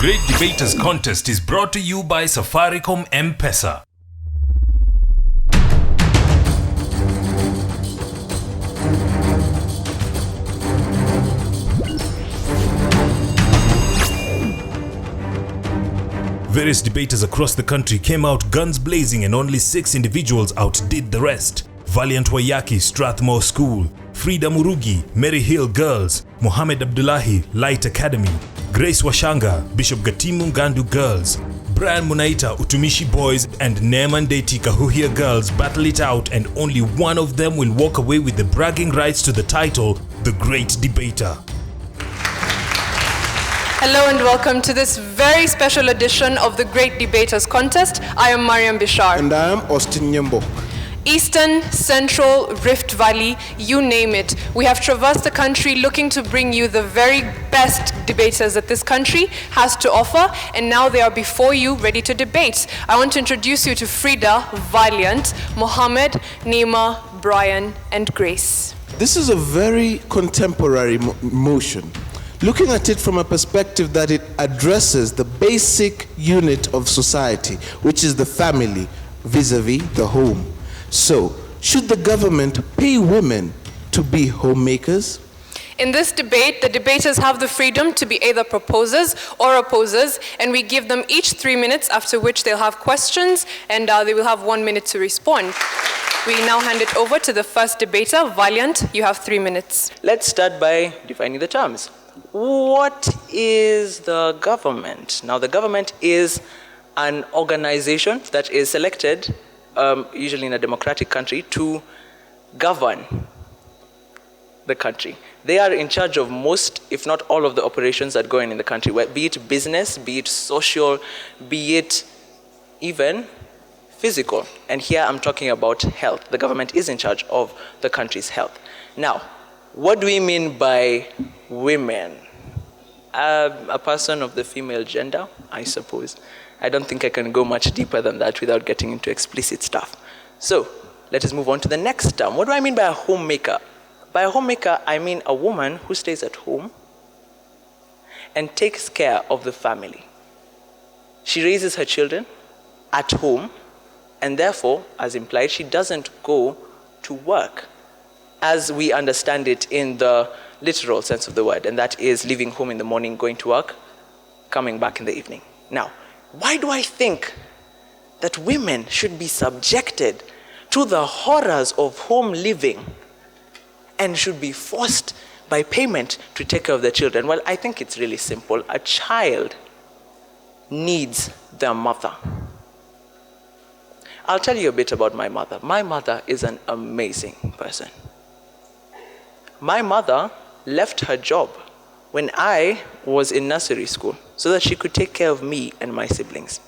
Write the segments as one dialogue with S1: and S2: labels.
S1: Great Debaters Contest is brought to you by Safaricom M-Pesa. Various debaters across the country came out guns blazing and only 6 individuals outdid the rest. Valiant Wayaki, Strathmore School, Frida Murugi, Mary Hill Girls, Mohammed Abdullahi, Light Academy, Grace Washanga, Bishop Gatimu Gandu Girls, Brian Munaita, Utumishi Boys, and Neeman Deti Kahuhia Girls battle it out, and only one of them will walk away with the bragging rights to the title, The Great Debater.
S2: Hello and welcome to this very special edition of the Great Debaters Contest. I am Mariam Bishar.
S3: And I am Austin Nyembo.
S2: Eastern, Central, Rift Valley, you name it. We have traversed the country looking to bring you the very best debaters that this country has to offer, and now they are before you ready to debate. I want to introduce you to Frida, Valiant, Mohammed, Nima, Brian, and Grace.
S3: This is a very contemporary motion. Looking at it from a perspective that it addresses the basic unit of society, which is the family, vis-a-vis the home. So, should the government pay women to be homemakers?
S2: In this debate, the debaters have the freedom to be either proposers or opposers, and we give them each 3 minutes, after which they'll have questions, and they will have 1 minute to respond. We now hand it over to the first debater. Valiant, you have 3 minutes.
S4: Let's start by defining the terms. What is the government? Now, the government is an organization that is selected, usually in a democratic country, to govern the country. They are in charge of most, if not all, of the operations that go on in the country, be it business, be it social, be it even physical. And here I'm talking about health. The government is in charge of the country's health. Now, what do we mean by women? A person of the female gender, I suppose. I don't think I can go much deeper than that without getting into explicit stuff. So, let us move on to the next term. What do I mean by a homemaker? By a homemaker, I mean a woman who stays at home and takes care of the family. She raises her children at home, and therefore, as implied, she doesn't go to work, as we understand it in the literal sense of the word, and that is leaving home in the morning, going to work, coming back in the evening. Now, why do I think that women should be subjected to the horrors of home living and should be forced by payment to take care of their children? Well, I think it's really simple. A child needs their mother. I'll tell you a bit about my mother. My mother is an amazing person. My mother left her job when I was in nursery school so that she could take care of me and my siblings.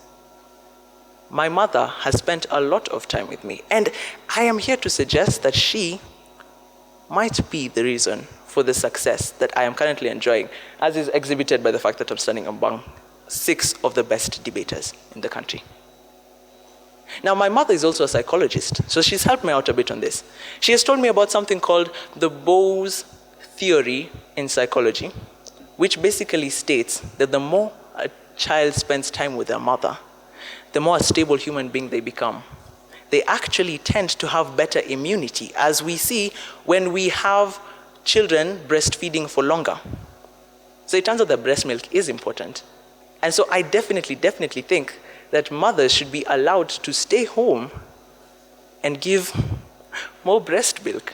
S4: My mother has spent a lot of time with me, and I am here to suggest that she might be the reason for the success that I am currently enjoying, as is exhibited by the fact that I'm standing among 6 of the best debaters in the country. Now, my mother is also a psychologist, so she's helped me out a bit on this. She has told me about something called the Bowes theory in psychology, which basically states that the more a child spends time with their mother, the more a stable human being they become. They actually tend to have better immunity, as we see when we have children breastfeeding for longer. So it turns out that breast milk is important. And so I definitely think that mothers should be allowed to stay home and give more breast milk,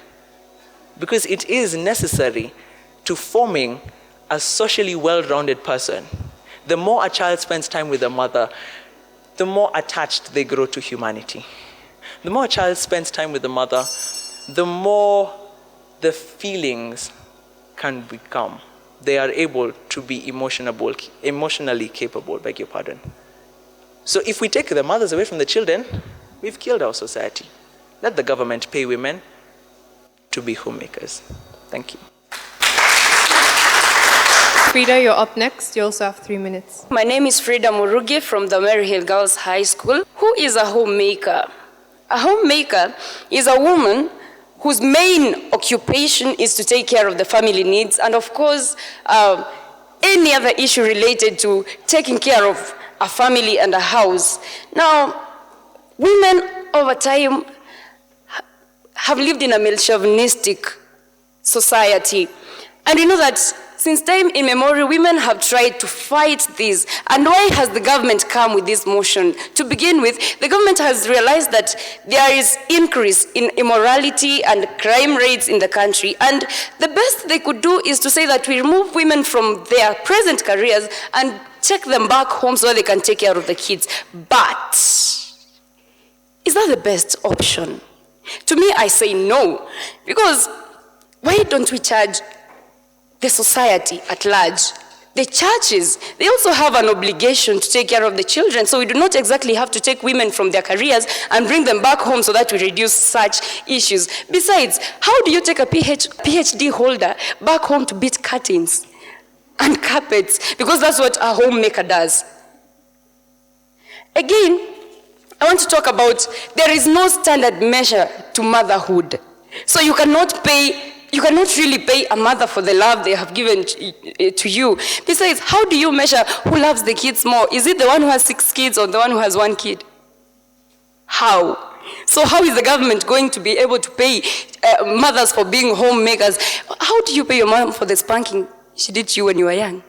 S4: because it is necessary to forming a socially well-rounded person. The more a child spends time with a mother, the more attached they grow to humanity. The more a child spends time with the mother, the more the feelings can become. They are able to be emotionally capable, beg your pardon. So if we take the mothers away from the children, we've killed our society. Let the government pay women to be homemakers. Thank you.
S2: Frida, you're up next. You also have 3 minutes.
S5: My name is Frida Murugi from the Mary Hill Girls High School. Who is a homemaker? A homemaker is a woman whose main occupation is to take care of the family needs and, of course, any other issue related to taking care of a family and a house. Now, women over time have lived in a male chauvinistic society. And we know that since time immemorial, women have tried to fight this. And why has the government come with this motion? To begin with, the government has realized that there is increase in immorality and crime rates in the country. And the best they could do is to say that we remove women from their present careers and take them back home so they can take care of the kids. But is that the best option? To me, I say no. Because why don't we charge the society at large? The churches, they also have an obligation to take care of the children, so we do not exactly have to take women from their careers and bring them back home so that we reduce such issues. Besides, how do you take a PhD holder back home to beat curtains and carpets? Because that's what a homemaker does. Again, I want to talk about there is no standard measure to motherhood. So you cannot really pay a mother for the love they have given to you. Besides, how do you measure who loves the kids more? Is it the one who has 6 kids or the one who has 1 kid? How? So how is the government going to be able to pay mothers for being homemakers? How do you pay your mom for the spanking she did to you when you were young?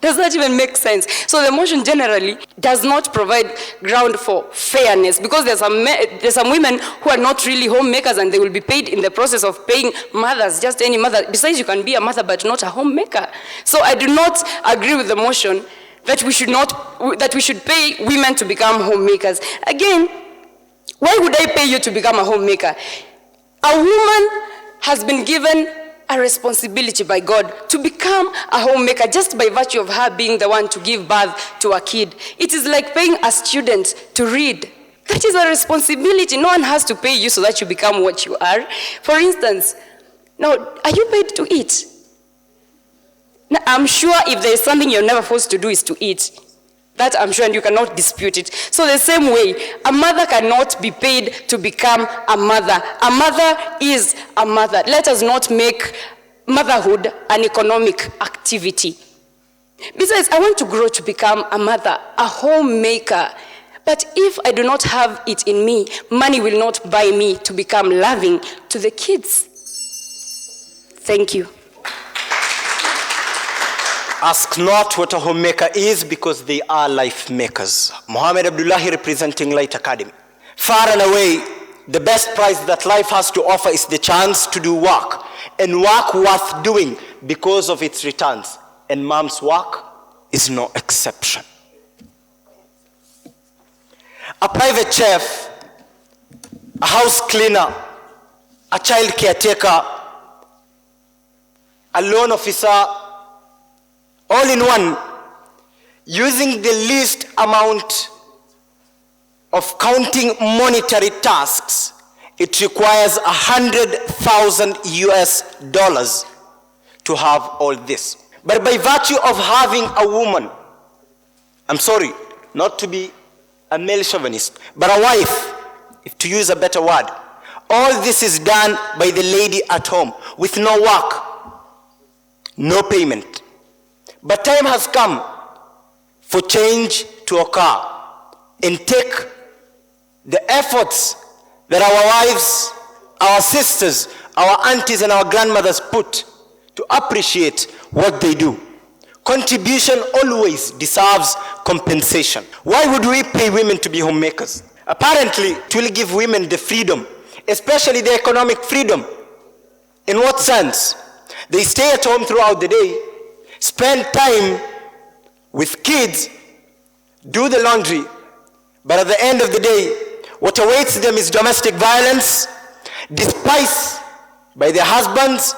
S5: Does that even make sense? So the motion generally does not provide ground for fairness, because there's some women who are not really homemakers and they will be paid in the process of paying mothers, just any mother. Besides, you can be a mother but not a homemaker. So I do not agree with the motion that we should pay women to become homemakers. Again, why would I pay you to become a homemaker? A woman has been given a responsibility by God to become a homemaker just by virtue of her being the one to give birth to a kid. It is like paying a student to read. That is a responsibility. No one has to pay you so that you become what you are. For instance, now, are you paid to eat? Now, I'm sure if there is something you're never forced to do is to eat. That I'm sure, and you cannot dispute it. So the same way, a mother cannot be paid to become a mother. A mother is a mother. Let us not make motherhood an economic activity. Besides, I want to grow to become a mother, a homemaker. But if I do not have it in me, money will not buy me to become loving to the kids. Thank you.
S6: Ask not what a homemaker is, because they are life makers. Mohammed Abdullahi, representing Light Academy. Far and away, the best prize that life has to offer is the chance to do work, and work worth doing because of its returns. And mom's work is no exception. A private chef, a house cleaner, a child caretaker, a loan officer, all in one, using the least amount of counting monetary tasks, it requires $100,000 US to have all this. But by virtue of having a woman, I'm sorry, not to be a male chauvinist, but a wife, if to use a better word, all this is done by the lady at home with no work, no payment. But time has come for change to occur and take the efforts that our wives, our sisters, our aunties and our grandmothers put to appreciate what they do. Contribution always deserves compensation. Why would we pay women to be homemakers? Apparently, it will give women the freedom, especially the economic freedom. In what sense? They stay at home throughout the day, spend time with kids, do the laundry, but at the end of the day, what awaits them is domestic violence, despised by their husbands.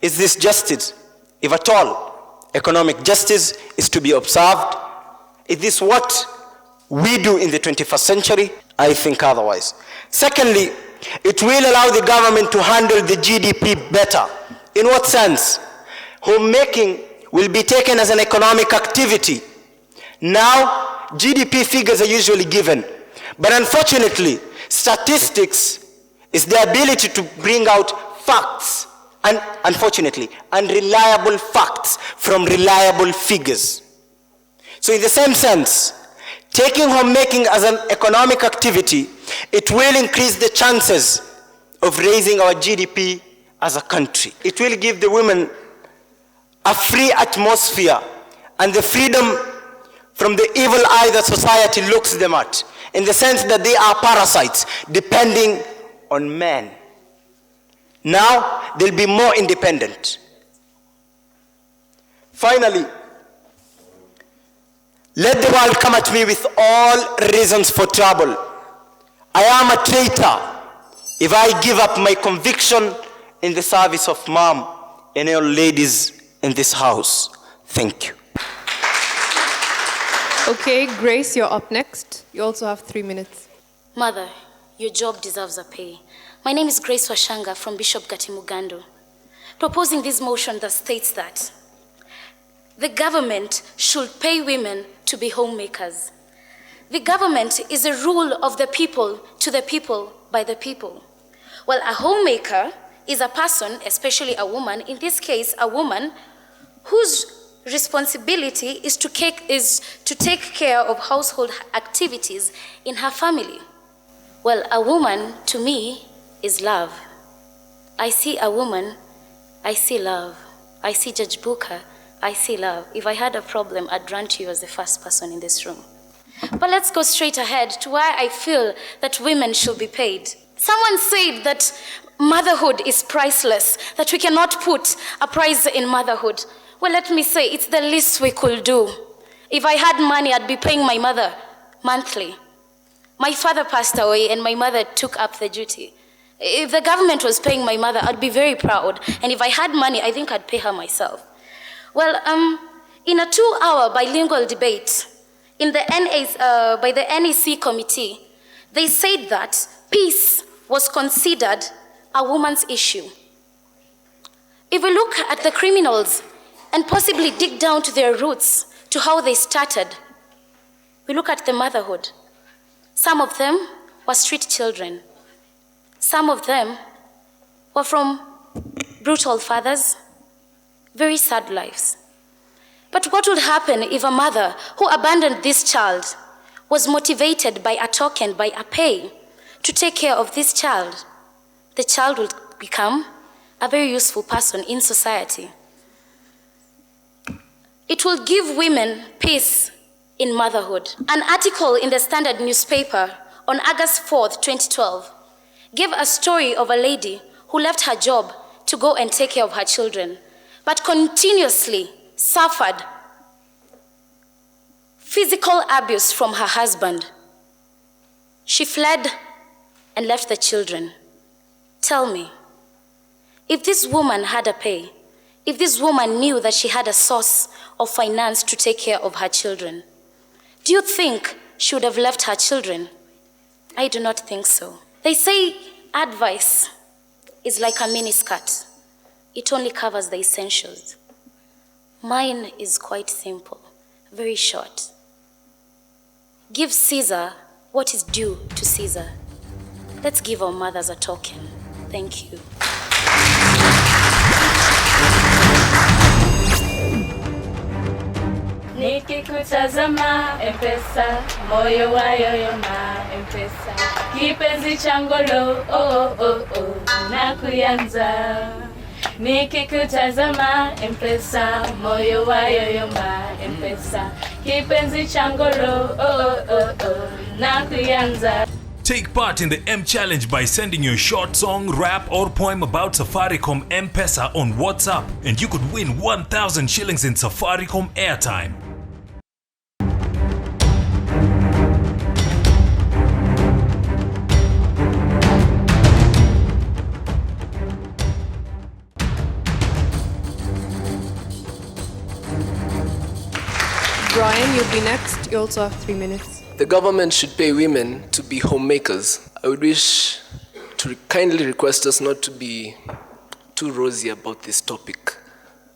S6: Is this justice? If at all, economic justice is to be observed. Is this what we do in the 21st century? I think otherwise. Secondly, it will allow the government to handle the GDP better. In what sense? Homemaking will be taken as an economic activity. Now, GDP figures are usually given, but unfortunately, statistics is the ability to bring out facts unfortunately, unreliable facts from reliable figures. So in the same sense, taking homemaking as an economic activity, it will increase the chances of raising our GDP as a country. It will give the women a free atmosphere and the freedom from the evil eye that society looks them at, in the sense that they are parasites depending on men. Now, they'll be more independent. Finally, let the world come at me with all reasons for trouble. I am a traitor if I give up my conviction in the service of Mom and all ladies in this house. Thank you.
S2: Okay, Grace, you're up next. You also have 3 minutes.
S7: Mother, your job deserves a pay. My name is Grace Washanga from Bishop Gatimugando, proposing this motion that states that the government should pay women to be homemakers. The government is a rule of the people, to the people, by the people. Well, a homemaker is a person, especially a woman, in this case, a woman whose responsibility is to take care of household activities in her family. Well, a woman, to me, is love. I see a woman, I see love. I see Judge Booker, I see love. If I had a problem, I'd run to you as the first person in this room. But let's go straight ahead to why I feel that women should be paid. Someone said that motherhood is priceless, that we cannot put a price in motherhood. Well, let me say, it's the least we could do. If I had money, I'd be paying my mother monthly. My father passed away and my mother took up the duty. If the government was paying my mother, I'd be very proud. And if I had money, I think I'd pay her myself. Well, in a 2-hour bilingual debate by the NEC committee, they said that peace was considered a woman's issue. If we look at the criminals and possibly dig down to their roots, to how they started, we look at the motherhood. Some of them were street children. Some of them were from brutal fathers, very sad lives. But what would happen if a mother who abandoned this child was motivated by a token, by a pay, to take care of this child? The child will become a very useful person in society. It will give women peace in motherhood. An article in the Standard newspaper on August 4th, 2012, gave a story of a lady who left her job to go and take care of her children, but continuously suffered physical abuse from her husband. She fled and left the children. Tell me, if this woman had a pay, if this woman knew that she had a source of finance to take care of her children, do you think she would have left her children? I do not think so. They say advice is like a miniskirt. It only covers the essentials. Mine is quite simple, very short. Give Caesar what is due to Caesar. Let's give our mothers a token. Thank you.
S8: Nikikutazama M-Pesa, moyo wayoyoma M-Pesa, kipenzi changolo, oh oh oh, nakuyanza. Nikikutazama M-Pesa, moyo wayoyoma M-Pesa, kipenzi changolo, oh oh oh, nakuyanza.
S1: Take part in the M Challenge by sending your short song, rap or poem about Safaricom M-Pesa on WhatsApp, and you could win 1,000 shillings in Safaricom airtime.
S2: Brian, you'll be next. You also have 3 minutes.
S9: The government should pay women to be homemakers. I would wish to kindly request us not to be too rosy about this topic.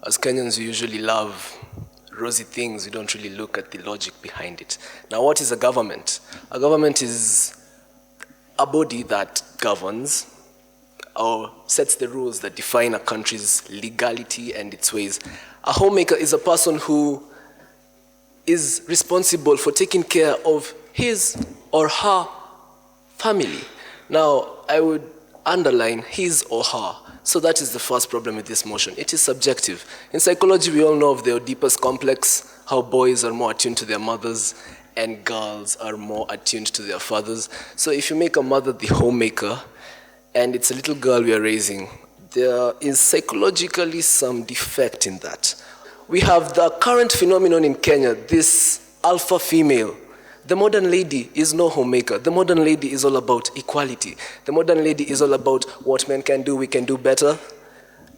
S9: As Kenyans, we usually love rosy things. We don't really look at the logic behind it. Now, what is a government? A government is a body that governs or sets the rules that define a country's legality and its ways. A homemaker is a person who is responsible for taking care of his or her family. Now, I would underline his or her. So that is the first problem with this motion. It is subjective. In psychology, we all know of the Oedipus complex, how boys are more attuned to their mothers and girls are more attuned to their fathers. So if you make a mother the homemaker, and it's a little girl we are raising, there is psychologically some defect in that. We have the current phenomenon in Kenya, this alpha female. The modern lady is no homemaker. The modern lady is all about equality. The modern lady is all about what men can do, we can do better.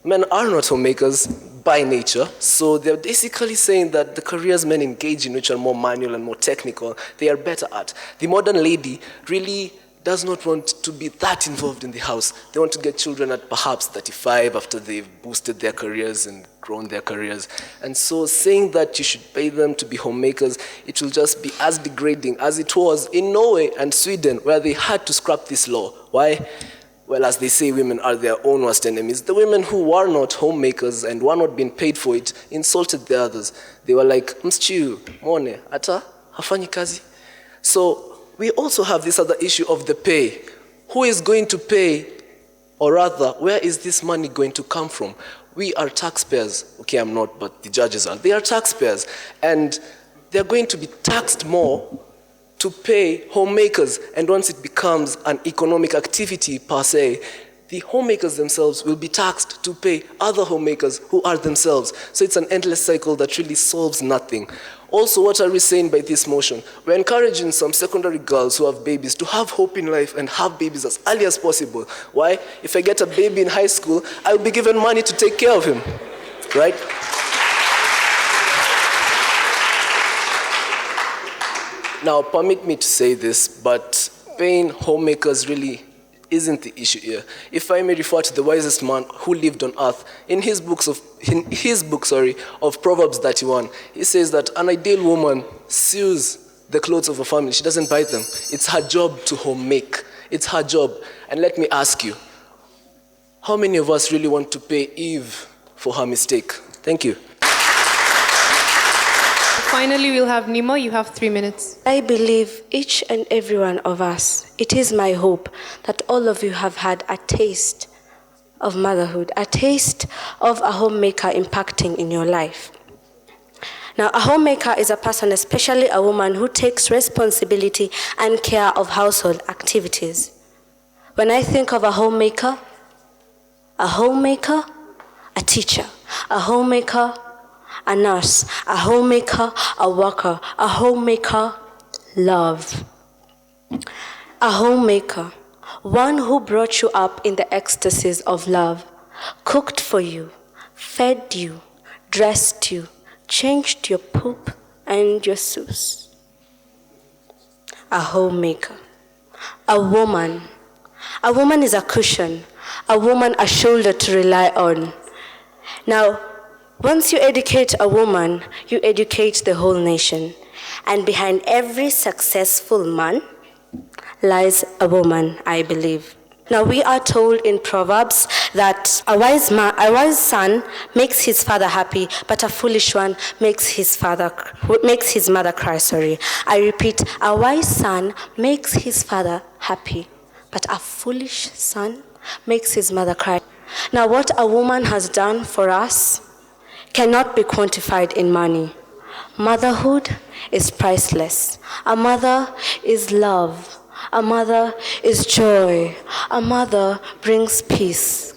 S9: Men are not homemakers by nature, so they're basically saying that the careers men engage in, which are more manual and more technical, they are better at. The modern lady really does not want to be that involved in the house. They want to get children at perhaps 35 after they've boosted their careers and grown their careers. And so saying that you should pay them to be homemakers, it will just be as degrading as it was in Norway and Sweden, where they had to scrap this law. Why? Well, as they say, women are their own worst enemies. The women who were not homemakers and were not being paid for it insulted the others. They were like, msichiu, mone, ata, hafanyi kazi. So we also have this other issue of the pay. Who is going to pay, or rather, where is this money going to come from? We are taxpayers. Okay, I'm not, but the judges are. They are taxpayers, and they're going to be taxed more to pay homemakers. And once it becomes an economic activity per se, the homemakers themselves will be taxed to pay other homemakers who are themselves. So it's an endless cycle that really solves nothing. Also, what are we saying by this motion? We're encouraging some secondary girls who have babies to have hope in life and have babies as early as possible. Why? If I get a baby in high school, I'll be given money to take care of him, right? Now, permit me to say this, but paying homemakers really isn't the issue here. If I may refer to the wisest man who lived on earth, in his book of Proverbs 31, he says that an ideal woman sews the clothes of a family. She doesn't buy them. It's her job to homemake. It's her job. And let me ask you, how many of us really want to pay Eve for her mistake? Thank you.
S2: Finally, we'll have Nima. You have 3 minutes.
S10: I believe each and every one of us, it is my hope that all of you have had a taste of motherhood, a taste of a homemaker impacting in your life. Now, a homemaker is a person, especially a woman, who takes responsibility and care of household activities. When I think of a homemaker, a teacher, a homemaker, a nurse, a homemaker, a worker, a homemaker, love. A homemaker, one who brought you up in the ecstasies of love, cooked for you, fed you, dressed you, changed your poop and your soos. A homemaker, a woman. A woman is a cushion, a woman a shoulder to rely on. Now, once you educate a woman, you educate the whole nation. And behind every successful man lies a woman, I believe. Now, we are told in Proverbs that a wise son makes his father happy, but a foolish one makes his mother cry. I repeat, a wise son makes his father happy, but a foolish son makes his mother cry. Now, what a woman has done for us cannot be quantified in money. Motherhood is priceless. A mother is love. A mother is joy. A mother brings peace.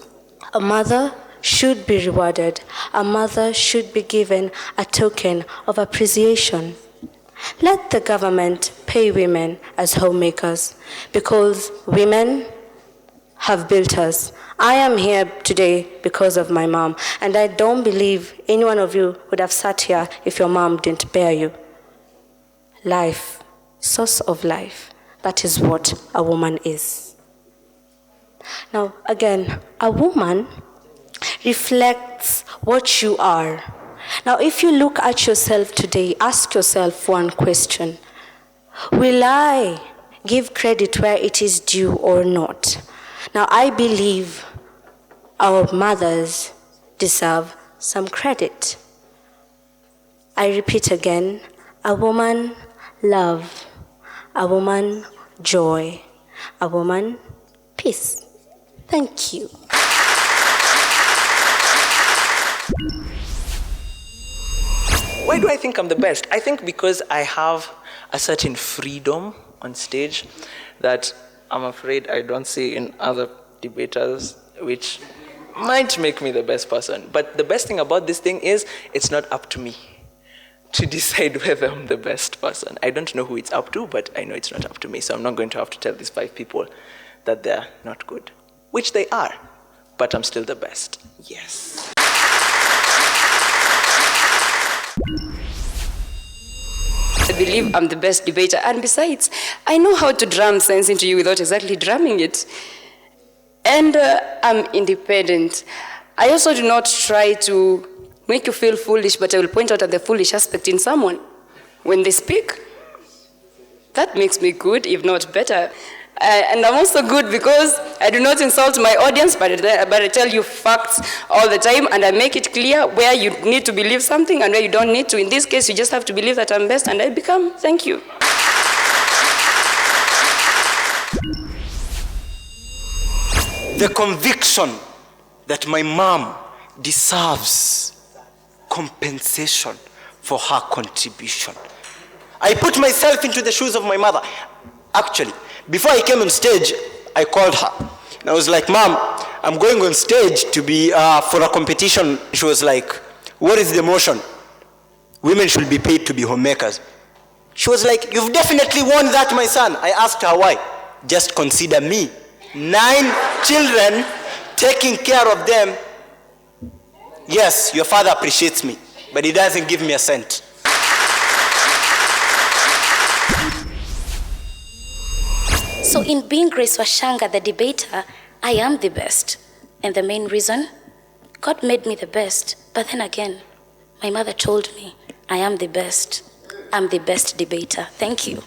S10: A mother should be rewarded. A mother should be given a token of appreciation. Let the government pay women as homemakers, because women have built us. I am here today because of my mom, and I don't believe any one of you would have sat here if your mom didn't bear you. Life, source of life, that is what a woman is. Now, again, a woman reflects what you are. Now, if you look at yourself today, ask yourself one question. Will I give credit where it is due or not? Now, I believe our mothers deserve some credit. I repeat again, a woman, love. A woman, joy. A woman, peace. Thank you.
S4: Why do I think I'm the best? I think because I have a certain freedom on stage that I'm afraid I don't see in other debaters, which might make me the best person. But the best thing about this thing is it's not up to me to decide whether I'm the best person. I don't know who it's up to, but I know it's not up to me. So I'm not going to have to tell these 5 people that they're not good, which they are, but I'm still the best. Yes.
S5: I believe I'm the best debater, and besides, I know how to drum sense into you without exactly drumming it. And I'm independent. I also do not try to make you feel foolish, but I will point out at the foolish aspect in someone when they speak. That makes me good, if not better. And I'm also good because I do not insult my audience, but I tell you facts all the time, and I make it clear where you need to believe something and where you don't need to. In this case, you just have to believe that I'm best, and I become. Thank you.
S6: The conviction that my mom deserves compensation for her contribution. I put myself into the shoes of my mother. Actually, before I came on stage, I called her. And I was like, Mom, I'm going on stage to be for a competition. She was like, what is the motion? Women should be paid to be homemakers. She was like, you've definitely won that, my son. I asked her why. Just consider me. 9 children, taking care of them. Yes, your father appreciates me, but he doesn't give me a cent.
S7: So in being Grace Washanga, the debater, I am the best. And the main reason, God made me the best. But then again, my mother told me, I am the best. I'm the best debater. Thank you.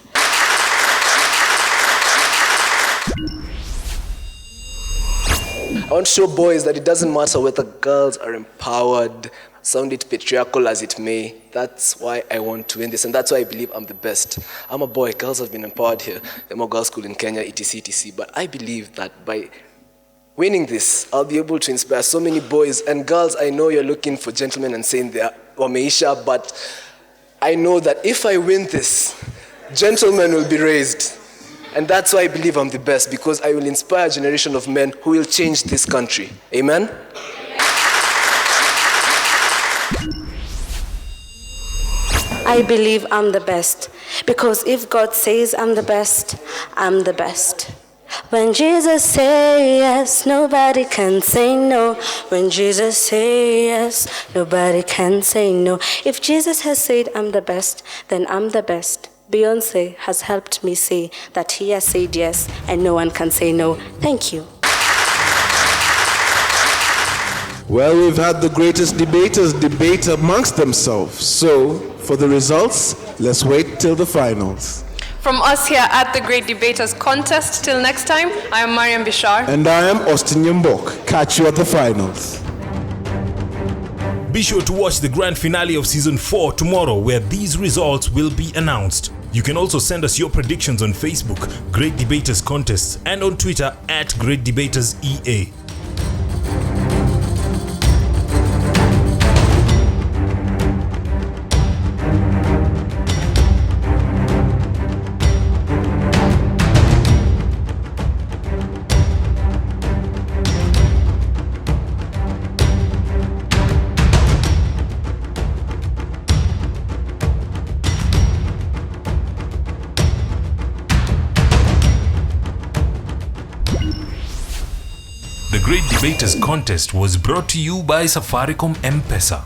S9: I want to show boys that it doesn't matter whether girls are empowered, sound it patriarchal as it may. That's why I want to win this, and that's why I believe I'm the best. I'm a boy. Girls have been empowered here. There are more girls' school in Kenya, etc., etc. But I believe that by winning this, I'll be able to inspire so many boys and girls. I know you're looking for gentlemen and saying they're wameisha, but I know that if I win this, gentlemen will be raised. And that's why I believe I'm the best, because I will inspire a generation of men who will change this country. Amen?
S10: I believe I'm the best, because if God says I'm the best, I'm the best. When Jesus says yes, nobody can say no. When Jesus says yes, nobody can say no. If Jesus has said I'm the best, then I'm the best. Beyonce has helped me say that he has said yes and no one can say no. Thank you.
S3: Well, we've had the greatest debaters debate amongst themselves. So, for the results, let's wait till the finals.
S2: From us here at the Great Debaters Contest, till next time, I am Mariam Bishar.
S3: And I am Austin Yambok. Catch you at the finals.
S1: Be sure to watch the grand finale of Season 4 tomorrow, where these results will be announced. You can also send us your predictions on Facebook, Great Debaters Contests, and on Twitter at Great Debaters EA. The Great Debaters Contest was brought to you by Safaricom M-Pesa.